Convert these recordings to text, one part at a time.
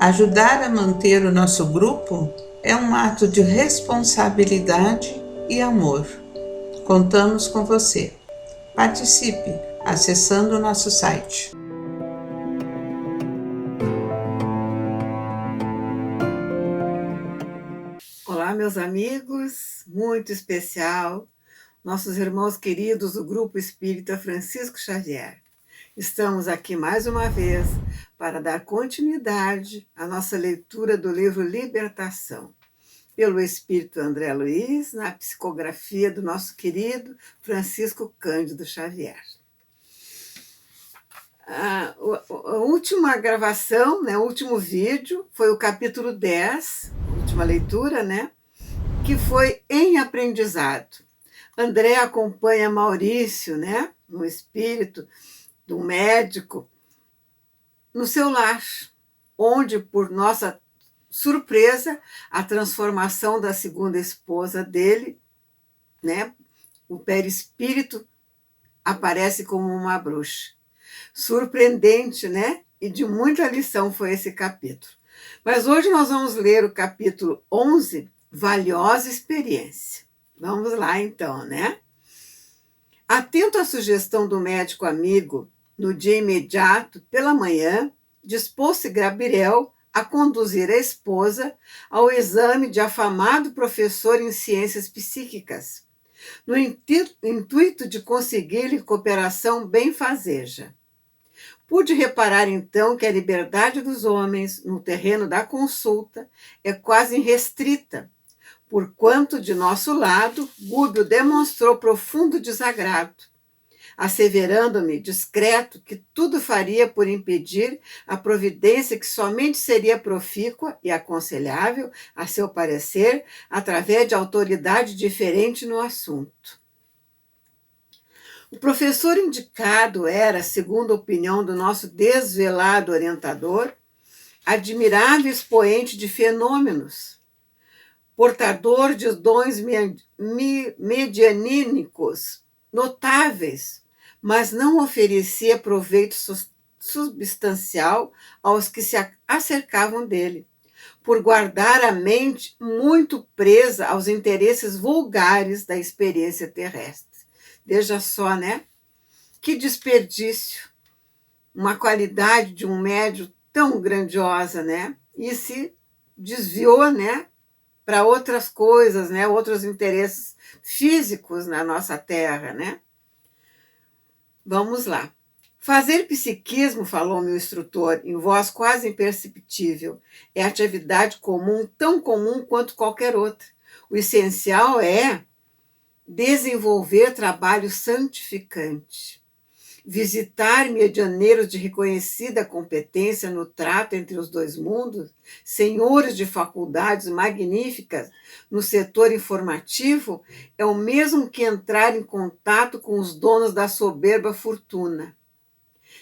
Ajudar a manter o nosso grupo é um ato de responsabilidade e amor. Contamos com você. Participe acessando o nosso site. Olá, meus amigos, muito especial, nossos irmãos queridos do Grupo Espírita Francisco Xavier. Estamos aqui mais uma vez para dar continuidade à nossa leitura do livro Libertação, pelo Espírito André Luiz, na psicografia do nosso querido Francisco Cândido Xavier. A última gravação, o último vídeo, foi o capítulo 10, a última leitura, que foi em aprendizado. André acompanha Maurício, no espírito do médico, no seu lar, onde, por nossa surpresa, a transformação da segunda esposa dele, o perispírito, aparece como uma bruxa. Surpreendente, E de muita lição foi esse capítulo. Mas hoje nós vamos ler o capítulo 11, Valiosa Experiência. Vamos lá, então, Atento à sugestão do médico amigo, no dia imediato, pela manhã, dispôs-se Gabriel a conduzir a esposa ao exame de afamado professor em ciências psíquicas, no intuito de conseguir-lhe cooperação benfazeja. Pude reparar, então, que a liberdade dos homens no terreno da consulta é quase irrestrita, porquanto, de nosso lado, Gúbio demonstrou profundo desagrado, asseverando-me, discreto, que tudo faria por impedir a providência que somente seria profícua e aconselhável, a seu parecer, através de autoridade diferente no assunto. O professor indicado era, segundo a opinião do nosso desvelado orientador, admirável expoente de fenômenos, portador de dons medianínicos notáveis, mas não oferecia proveito substancial aos que se acercavam dele, por guardar a mente muito presa aos interesses vulgares da experiência terrestre. Veja só, Que desperdício, uma qualidade de um médium tão grandiosa, E se desviou, para outras coisas, outros interesses físicos na nossa terra, Vamos lá. Fazer psiquismo, falou meu instrutor, em voz quase imperceptível, é atividade comum, tão comum quanto qualquer outra. O essencial é desenvolver trabalho santificante, visitar medianeiros de reconhecida competência no trato entre os dois mundos, senhores de faculdades magníficas no setor informativo, é o mesmo que entrar em contato com os donos da soberba fortuna.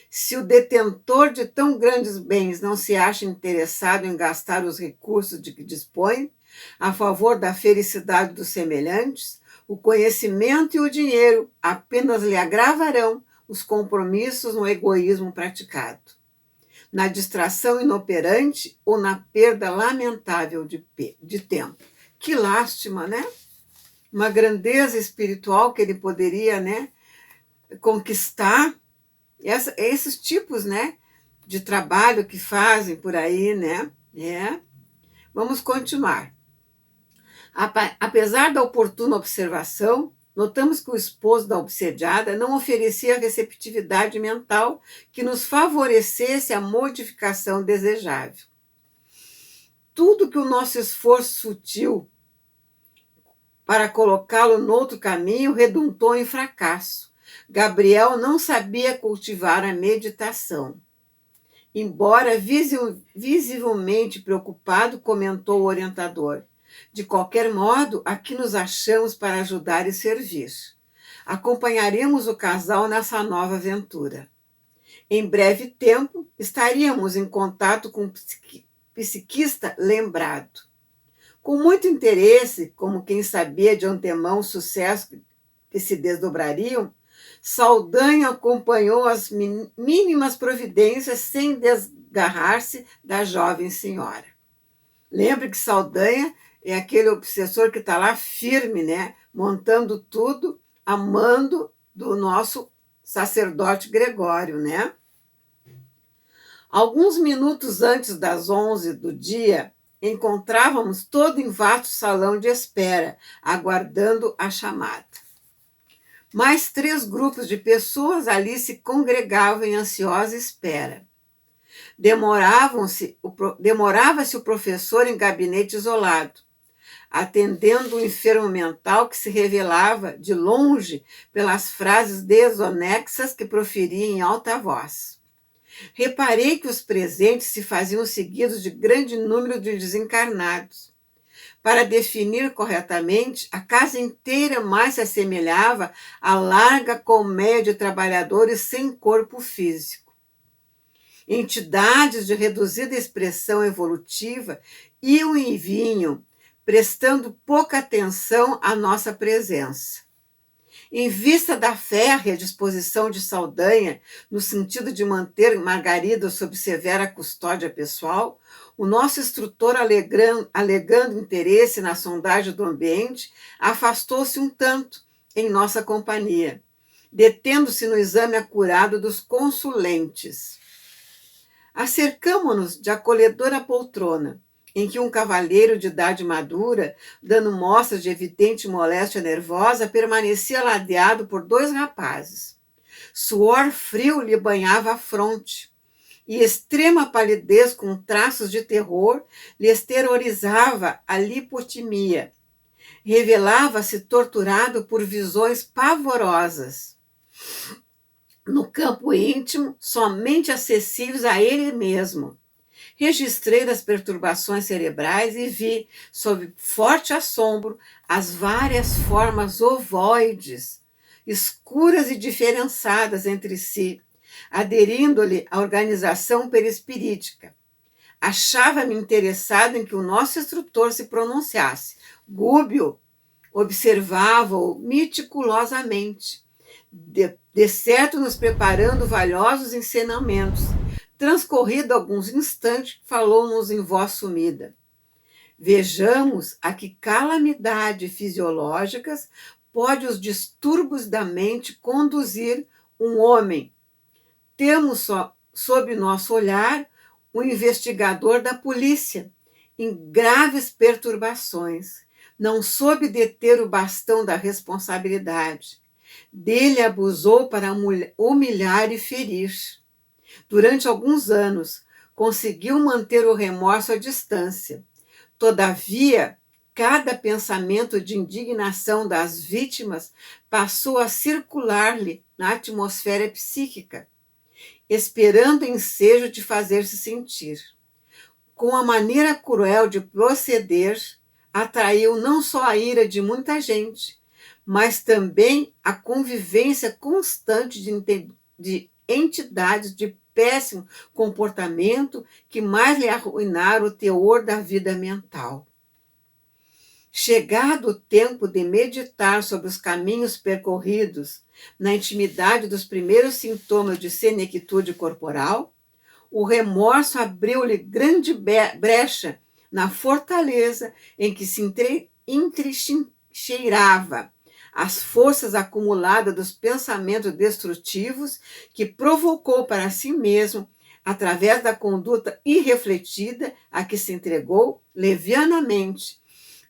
Se o detentor de tão grandes bens não se acha interessado em gastar os recursos de que dispõe a favor da felicidade dos semelhantes, o conhecimento e o dinheiro apenas lhe agravarão os compromissos no egoísmo praticado, na distração inoperante ou na perda lamentável de tempo. Que lástima, Uma grandeza espiritual que ele poderia, conquistar. Esses tipos, de trabalho que fazem por aí, Vamos continuar. Apesar da oportuna observação, notamos que o esposo da obsediada não oferecia receptividade mental que nos favorecesse a modificação desejável. Tudo que o nosso esforço sutil para colocá-lo noutro caminho redundou em fracasso. Gabriel não sabia cultivar a meditação. Embora visivelmente preocupado, comentou o orientador: de qualquer modo, aqui nos achamos para ajudar e servir. Acompanharemos o casal nessa nova aventura. Em breve tempo, estaríamos em contato com um psiquista lembrado. Com muito interesse, como quem sabia de antemão o sucesso que se desdobrariam, Saldanha acompanhou as mínimas providências sem desgarrar-se da jovem senhora. Lembre que Saldanha é aquele obsessor que está lá firme, né? Montando tudo, amando do nosso sacerdote Gregório, né? Alguns minutos antes das 11 do dia, encontrávamos todo em vasto salão de espera, aguardando a chamada. Mais 3 grupos de pessoas ali se congregavam em ansiosa espera. Demorava-se o professor em gabinete isolado, atendendo o enfermo mental que se revelava de longe pelas frases desonexas que proferia em alta voz. Reparei que os presentes se faziam seguidos de grande número de desencarnados. Para definir corretamente, a casa inteira mais se assemelhava à larga colmeia de trabalhadores sem corpo físico. Entidades de reduzida expressão evolutiva iam e vinham, prestando pouca atenção à nossa presença. Em vista da férrea disposição de Saldanha, no sentido de manter Margarida sob severa custódia pessoal, o nosso instrutor, alegando interesse na sondagem do ambiente, afastou-se um tanto em nossa companhia, detendo-se no exame acurado dos consulentes. Acercamo-nos de acolhedora poltrona, em que um cavalheiro de idade madura, dando mostras de evidente moléstia nervosa, permanecia ladeado por 2 rapazes. Suor frio lhe banhava a fronte, e extrema palidez com traços de terror lhe exteriorizava a lipotimia. Revelava-se torturado por visões pavorosas. No campo íntimo, somente acessíveis a ele mesmo. Registrei as perturbações cerebrais e vi, sob forte assombro, as várias formas ovoides, escuras e diferenciadas entre si, aderindo-lhe à organização perispirítica. Achava-me interessado em que o nosso instrutor se pronunciasse. Gúbio observava-o meticulosamente, de certo nos preparando valiosos ensinamentos. Transcorrido alguns instantes, falou-nos em voz sumida. Vejamos a que calamidade fisiológicas pode os distúrbios da mente conduzir um homem. Temos sob nosso olhar o investigador da polícia, em graves perturbações. Não soube deter o bastão da responsabilidade. Dele abusou para humilhar e ferir. Durante alguns anos, conseguiu manter o remorso à distância. Todavia, cada pensamento de indignação das vítimas passou a circular-lhe na atmosfera psíquica, esperando ensejo de fazer-se sentir. Com a maneira cruel de proceder, atraiu não só a ira de muita gente, mas também a convivência constante de entidades de péssimo comportamento que mais lhe arruinaram o teor da vida mental. Chegado o tempo de meditar sobre os caminhos percorridos, na intimidade dos primeiros sintomas de senectude corporal, o remorso abriu-lhe grande brecha na fortaleza em que se entrincheirava as forças acumuladas dos pensamentos destrutivos que provocou para si mesmo, através da conduta irrefletida a que se entregou levianamente.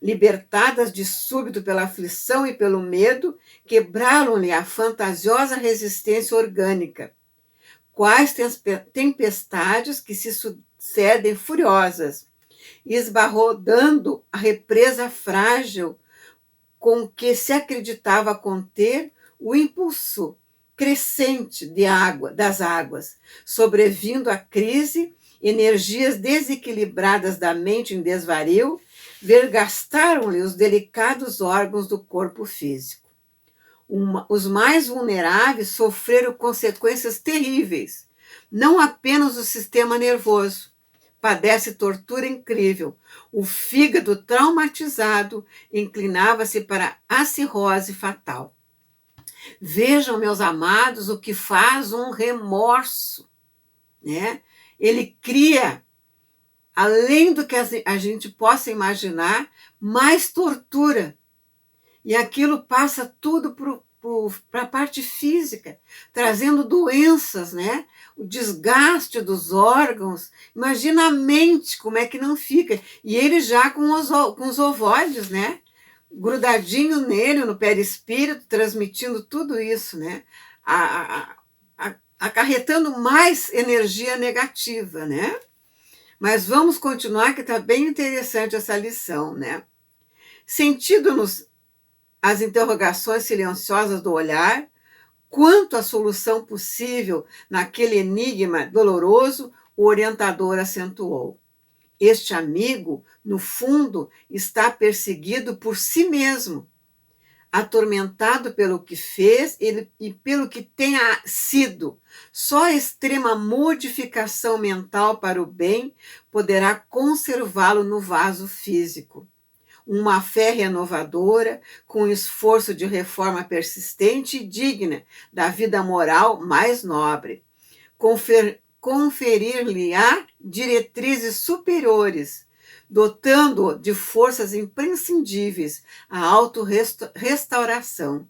Libertadas de súbito pela aflição e pelo medo, quebraram-lhe a fantasiosa resistência orgânica. Quais tempestades que se sucedem furiosas, esbarrodando a represa frágil com que se acreditava conter o impulso crescente das águas, sobrevindo à crise, energias desequilibradas da mente em desvario, vergastaram-lhe os delicados órgãos do corpo físico. Os mais vulneráveis sofreram consequências terríveis, não apenas o sistema nervoso, padece tortura incrível. O fígado traumatizado inclinava-se para a cirrose fatal. Vejam, meus amados, o que faz um remorso, né? Ele cria, além do que a gente possa imaginar, mais tortura. E aquilo passa tudo para a parte física, trazendo doenças, né? O desgaste dos órgãos. Imagina a mente, como é que não fica. E ele já com os ovoides, né? Grudadinho nele, no perispírito, transmitindo tudo isso, né? Acarretando mais energia negativa, né? Mas vamos continuar, que está bem interessante essa lição, né? Sentindo-nos as interrogações silenciosas do olhar, quanto à solução possível naquele enigma doloroso, o orientador acentuou. Este amigo, no fundo, está perseguido por si mesmo, atormentado pelo que fez e pelo que tenha sido. Só a extrema modificação mental para o bem poderá conservá-lo no vaso físico. Uma fé renovadora, com esforço de reforma persistente e digna da vida moral mais nobre. Conferir-lhe-á diretrizes superiores, dotando-o de forças imprescindíveis à autorrestauração.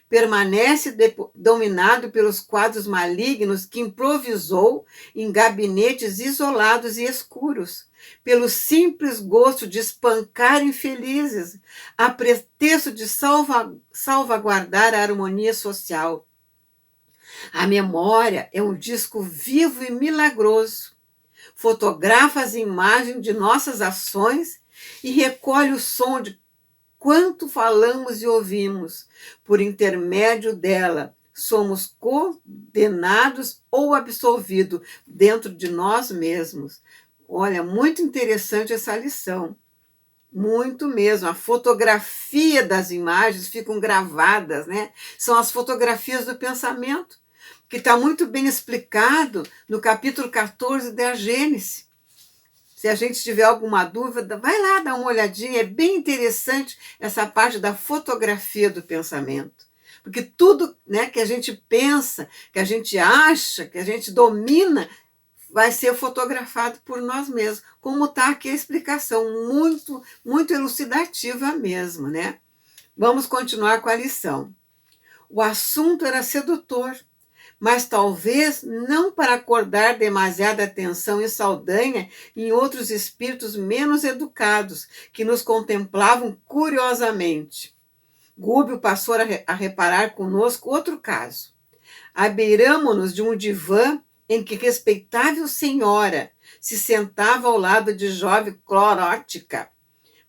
Permanece dominado pelos quadros malignos que improvisou em gabinetes isolados e escuros, pelo simples gosto de espancar infelizes, a pretexto de salvaguardar a harmonia social. A memória é um disco vivo e milagroso. Fotografa as imagens de nossas ações e recolhe o som de quanto falamos e ouvimos. Por intermédio dela, somos condenados ou absolvidos dentro de nós mesmos. Olha, muito interessante essa lição. Muito mesmo. A fotografia das imagens ficam gravadas, né? São as fotografias do pensamento, que está muito bem explicado no capítulo 14 da Gênesis. Se a gente tiver alguma dúvida, vai lá dar uma olhadinha. É bem interessante essa parte da fotografia do pensamento. Porque tudo, né, que a gente pensa, que a gente acha, que a gente domina, vai ser fotografado por nós mesmos. Como está aqui a explicação, muito, muito elucidativa mesmo, né? Vamos continuar com a lição. O assunto era sedutor, mas talvez não para acordar demasiada atenção e saldanha em outros espíritos menos educados, que nos contemplavam curiosamente. Gúbio passou a reparar conosco outro caso. Abeiramo-nos de um divã em que respeitável senhora se sentava ao lado de jovem clorótica,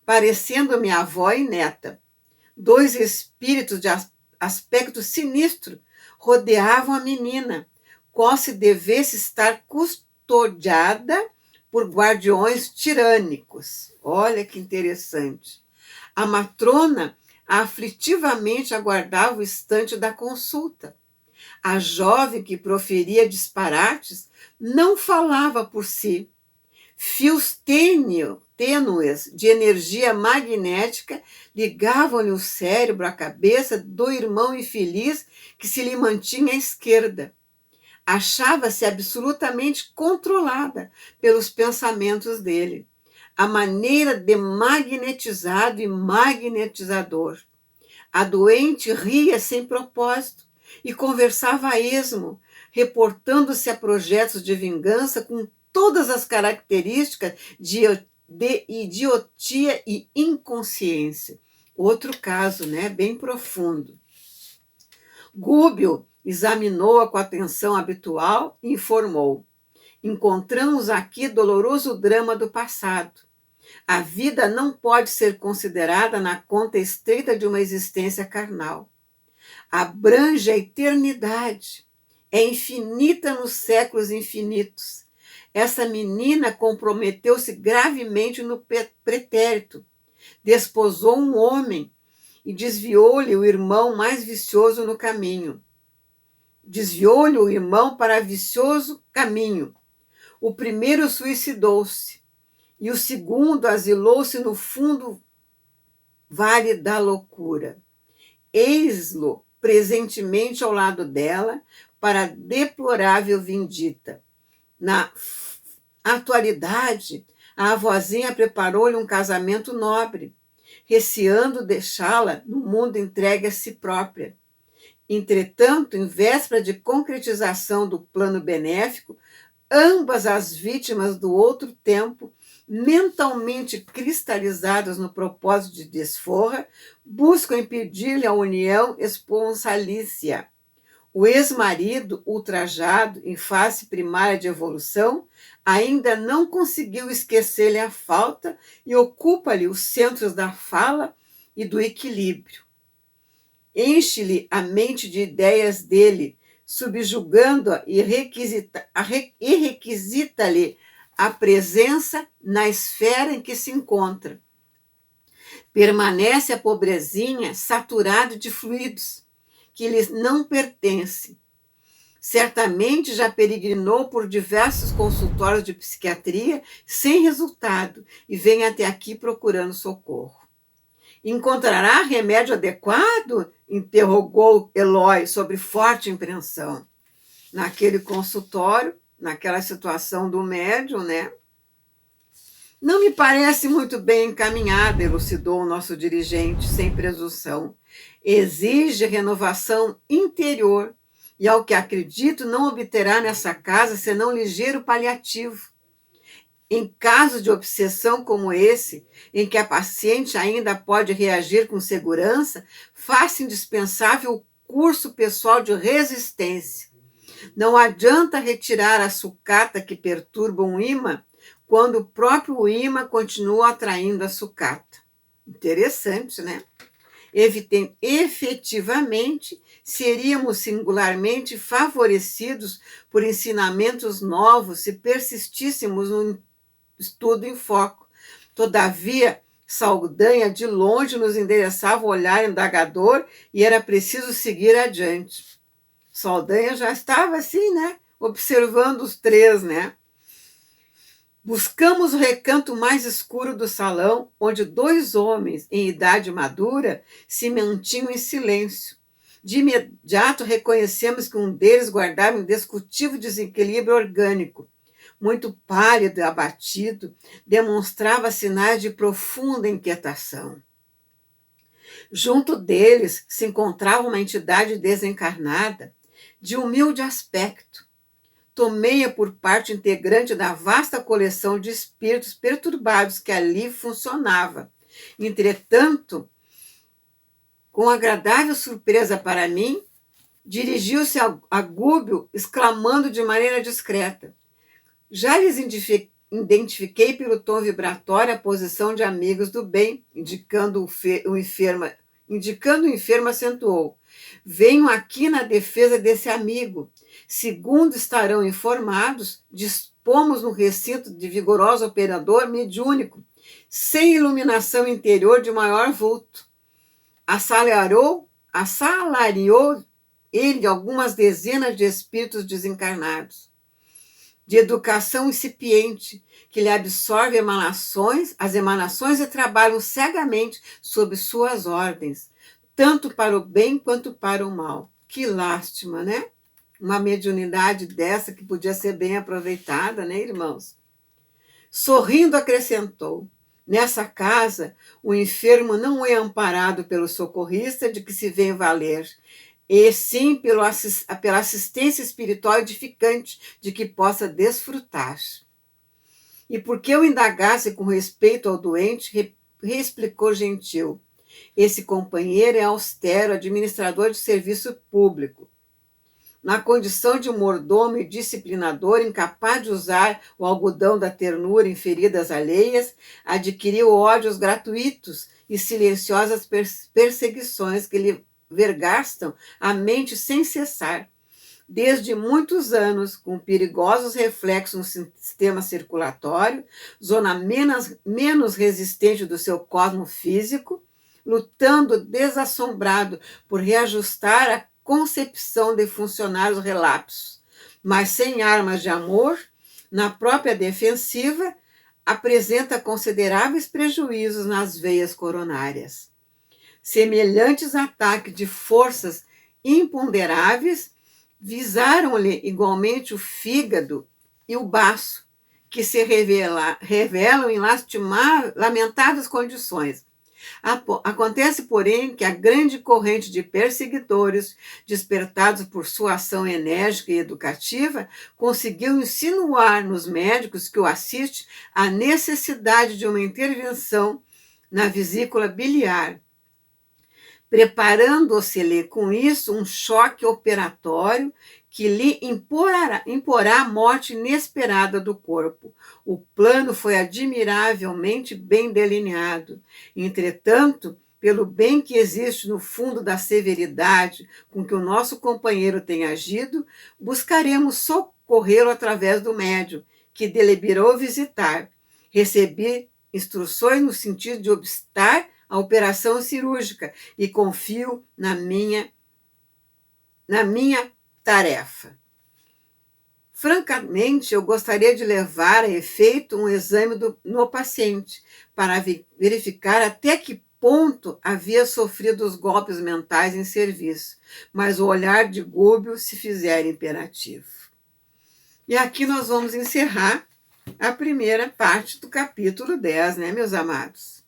parecendo-me avó e neta. Dois espíritos de aspecto sinistro rodeavam a menina, qual se devesse estar custodiada por guardiões tirânicos. Olha que interessante. A matrona aflitivamente aguardava o instante da consulta. A jovem que proferia disparates não falava por si. Fios tênues de energia magnética ligavam-lhe o cérebro à cabeça do irmão infeliz que se lhe mantinha à esquerda. Achava-se absolutamente controlada pelos pensamentos dele, a maneira de magnetizado e magnetizador. A doente ria sem propósito e conversava a esmo, reportando-se a projetos de vingança com todas as características de idiotia e inconsciência. Outro caso, né, bem profundo. Gúbio examinou-a com a atenção habitual e informou: encontramos aqui doloroso drama do passado. A vida não pode ser considerada na conta estreita de uma existência carnal. Abrange a eternidade, é infinita nos séculos infinitos. Essa menina comprometeu-se gravemente no pretérito, desposou um homem e desviou-lhe o irmão mais vicioso no caminho. Desviou-lhe o irmão para vicioso caminho. O primeiro suicidou-se e o segundo asilou-se no fundo vale da loucura. Eis-lo presentemente ao lado dela para a deplorável vindita. Na atualidade, a avózinha preparou-lhe um casamento nobre, receando deixá-la no mundo entregue a si própria. Entretanto, em véspera de concretização do plano benéfico, ambas as vítimas do outro tempo, mentalmente cristalizadas no propósito de desforra, buscam impedir-lhe a união esponsalícia. O ex-marido, ultrajado em fase primária de evolução, ainda não conseguiu esquecer-lhe a falta e ocupa-lhe os centros da fala e do equilíbrio. Enche-lhe a mente de ideias dele, subjugando-a e requisita-lhe a presença na esfera em que se encontra. Permanece a pobrezinha saturada de fluidos que lhes não pertencem. Certamente já peregrinou por diversos consultórios de psiquiatria sem resultado e vem até aqui procurando socorro. Encontrará remédio adequado? Interrogou Eloy sobre forte impressão. Naquele consultório, naquela situação do médium, né? Não me parece muito bem encaminhada, elucidou o nosso dirigente, sem presunção. Exige renovação interior e, ao que acredito, não obterá nessa casa senão ligeiro paliativo. Em caso de obsessão como esse, em que a paciente ainda pode reagir com segurança, faça indispensável o curso pessoal de resistência. Não adianta retirar a sucata que perturba um ímã quando o próprio ímã continua atraindo a sucata. Interessante, né? Efetivamente, seríamos singularmente favorecidos por ensinamentos novos se persistíssemos no estudo em foco. Todavia, Saldanha de longe nos endereçava o olhar indagador e era preciso seguir adiante. Saldanha já estava assim, né? Observando os três, né? Buscamos o recanto mais escuro do salão, onde dois homens em idade madura se mantinham em silêncio. De imediato reconhecemos que um deles guardava um indiscutível desequilíbrio orgânico. Muito pálido e abatido, demonstrava sinais de profunda inquietação. Junto deles se encontrava uma entidade desencarnada, de humilde aspecto. Tomei-a por parte integrante da vasta coleção de espíritos perturbados que ali funcionava. Entretanto, com agradável surpresa para mim, dirigiu-se a Gúbio, exclamando de maneira discreta: já lhes identifiquei pelo tom vibratório a posição de amigos do bem, indicando o enfermo, acentuou: venho aqui na defesa desse amigo. Segundo estarão informados, dispomos no recinto de vigoroso operador mediúnico, sem iluminação interior de maior vulto. Assalariou ele algumas dezenas de espíritos desencarnados, de educação incipiente, que lhe absorve as emanações e trabalham cegamente sob suas ordens, tanto para o bem quanto para o mal. Que lástima, né? Uma mediunidade dessa que podia ser bem aproveitada, né, irmãos? Sorrindo, acrescentou: nessa casa, o enfermo não é amparado pelo socorrista de que se vem valer, e sim pela assistência espiritual edificante de que possa desfrutar. E porque eu indagasse com respeito ao doente, reexplicou gentil: esse companheiro é austero, administrador de serviço público. Na condição de mordomo e disciplinador, incapaz de usar o algodão da ternura em feridas alheias, adquiriu ódios gratuitos e silenciosas perseguições que lhe vergastam a mente sem cessar. Desde muitos anos, com perigosos reflexos no sistema circulatório, zona menos resistente do seu cosmo físico, lutando desassombrado por reajustar a concepção de funcionários relapsos, mas sem armas de amor, na própria defensiva, apresenta consideráveis prejuízos nas veias coronárias. Semelhantes ataques de forças imponderáveis visaram-lhe igualmente o fígado e o baço, que se revelam em lamentáveis condições. Acontece, porém, que a grande corrente de perseguidores, despertados por sua ação enérgica e educativa, conseguiu insinuar nos médicos que o assistem a necessidade de uma intervenção na vesícula biliar, preparando-se-lhe com isso um choque operatório que lhe imporá a morte inesperada do corpo. O plano foi admiravelmente bem delineado. Entretanto, pelo bem que existe no fundo da severidade com que o nosso companheiro tem agido, buscaremos socorrê-lo através do médium que deliberou visitar. Recebi instruções no sentido de obstar a operação cirúrgica e confio na minha tarefa. Francamente, eu gostaria de levar a efeito um exame no paciente para verificar até que ponto havia sofrido os golpes mentais em serviço, mas o olhar de Gúbio se fizera imperativo. E aqui nós vamos encerrar a primeira parte do capítulo 10, né, meus amados?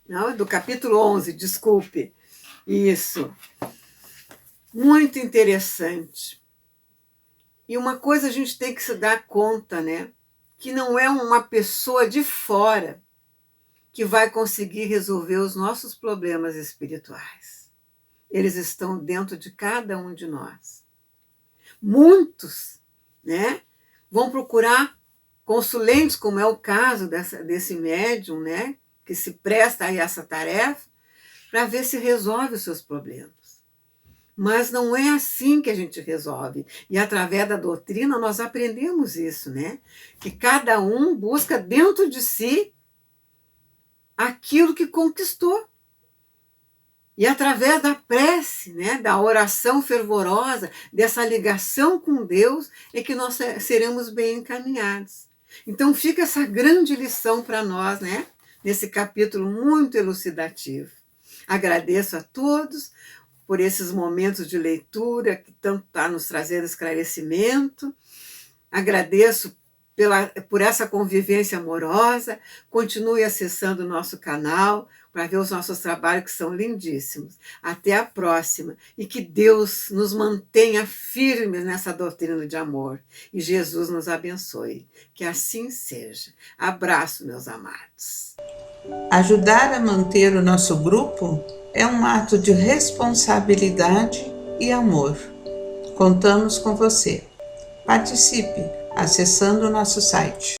Não, do capítulo 11, desculpe. Isso. Muito interessante. E uma coisa a gente tem que se dar conta, né? Que não é uma pessoa de fora que vai conseguir resolver os nossos problemas espirituais. Eles estão dentro de cada um de nós. Muitos, né, vão procurar consulentes, como é o caso desse médium, né, que se presta a essa tarefa, para ver se resolve os seus problemas. Mas não é assim que a gente resolve. E através da doutrina nós aprendemos isso, né? Que cada um busca dentro de si aquilo que conquistou. E através da prece, né, da oração fervorosa, dessa ligação com Deus, é que nós seremos bem encaminhados. Então fica essa grande lição para nós, né? Nesse capítulo muito elucidativo. Agradeço a todos por esses momentos de leitura que tanto está nos trazendo esclarecimento. Agradeço por essa convivência amorosa. Continue acessando o nosso canal para ver os nossos trabalhos, que são lindíssimos. Até a próxima. E que Deus nos mantenha firmes nessa doutrina de amor. E Jesus nos abençoe. Que assim seja. Abraço, meus amados. Ajudar a manter o nosso grupo é um ato de responsabilidade e amor. Contamos com você. Participe acessando o nosso site.